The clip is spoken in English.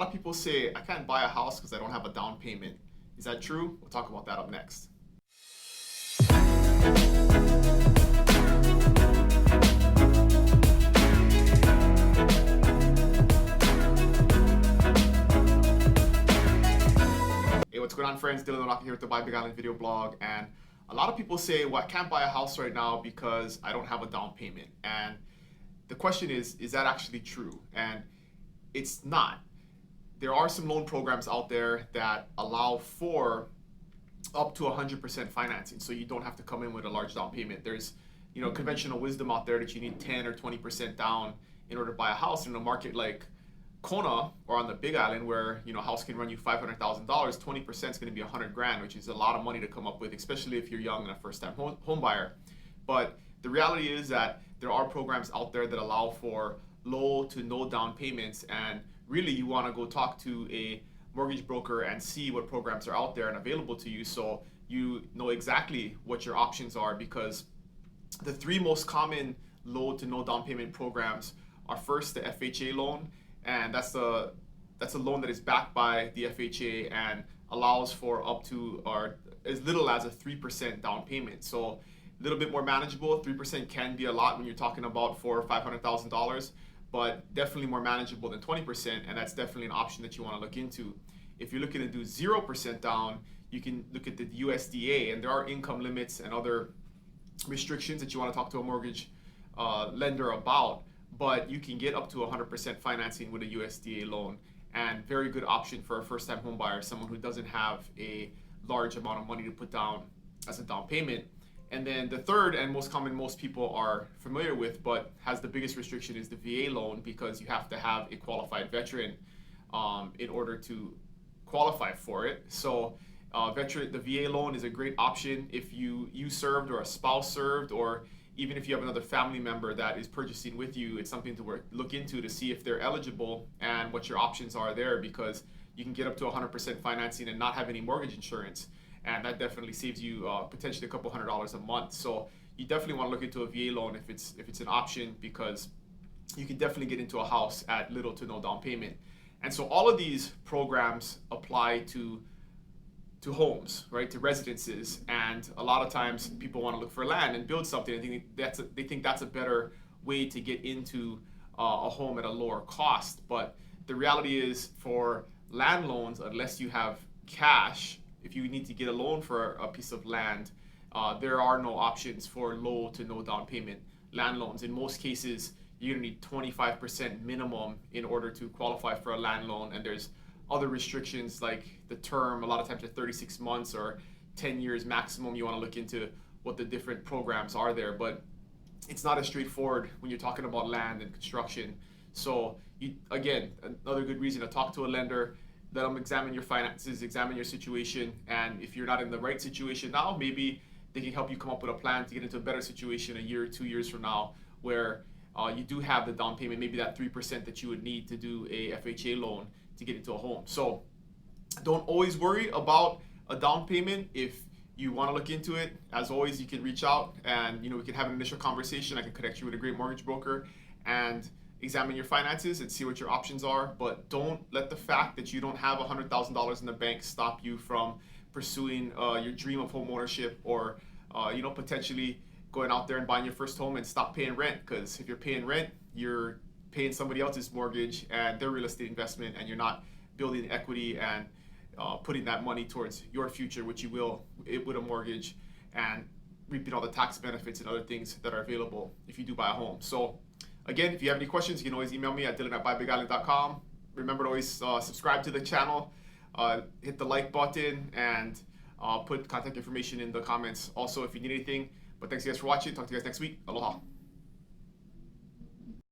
lot of people say, I can't buy a house because I don't have a down payment. Is that true? We'll talk about that up next. Hey, what's going on, friends? Dylan O'Rourke here with the Buy Big Island video blog. And a lot of people say, well, I can't buy a house right now because I don't have a down payment. And the question is that actually true? And it's not. There are some loan programs out there that allow for up to 100% financing, so you don't have to come in with a large down payment. There's, conventional wisdom out there that you need 10 or 20% down in order to buy a house in a market like Kona or on the Big Island, where a house can run you $500,000. 20% is going to be $100,000, which is a lot of money to come up with, especially if you're young and a first-time home buyer. But the reality is that there are programs out there that allow for low to no down payments, and really you want to go talk to a mortgage broker and see what programs are out there and available to you, so you know exactly what your options are. Because the three most common low to no down payment programs are, first, the FHA loan, and that's a loan that is backed by the FHA and allows for up to or as little as a 3% down payment. So a little bit more manageable. 3% can be a lot when you're talking about $400,000 or $500,000, but definitely more manageable than 20%, and that's definitely an option that you want to look into. If you're looking to do 0% down, you can look at the USDA, and there are income limits and other restrictions that you want to talk to a mortgage lender about, but you can get up to 100% financing with a USDA loan, and very good option for a first-time home buyer, someone who doesn't have a large amount of money to put down as a down payment. And then the third and most common, most people are familiar with, but has the biggest restriction, is the VA loan, because you have to have a qualified veteran in order to qualify for it. So the VA loan is a great option if you served, or a spouse served, or even if you have another family member that is purchasing with you. It's something to look into to see if they're eligible and what your options are there, because you can get up to 100% financing and not have any mortgage insurance. And that definitely saves you potentially a couple $100s a month. So you definitely want to look into a VA loan if it's an option, because you can definitely get into a house at little to no down payment. And so all of these programs apply to homes, right, to residences. And a lot of times people want to look for land and build something. They think that's a better way to get into a home at a lower cost. But the reality is, for land loans, unless you have cash, if you need to get a loan for a piece of land, there are no options for low to no down payment land loans. In most cases, you're gonna need 25% minimum in order to qualify for a land loan, and there's other restrictions like the term. A lot of times, at 36 months or 10 years maximum. You want to look into what the different programs are there, but it's not as straightforward when you're talking about land and construction. So again, another good reason to talk to a lender. Let them examine your finances, examine your situation, and if you're not in the right situation now, maybe they can help you come up with a plan to get into a better situation a year or 2 years from now, where you do have the down payment, maybe that 3% that you would need to do a FHA loan to get into a home. So don't always worry about a down payment. If you want to look into it, as always, you can reach out and we can have an initial conversation. I can connect you with a great mortgage broker and examine your finances and see what your options are. But don't let the fact that you don't have $100,000 in the bank stop you from pursuing your dream of home ownership, or potentially going out there and buying your first home and stop paying rent. Because if you're paying rent, you're paying somebody else's mortgage and their real estate investment, and you're not building equity and putting that money towards your future, which you will with a mortgage, and reaping all the tax benefits and other things that are available if you do buy a home. So again, if you have any questions, you can always email me at dylan@buybigisland.com. Remember to always subscribe to the channel, hit the like button, and put contact information in the comments also if you need anything. But thanks, guys, for watching. Talk to you guys next week. Aloha.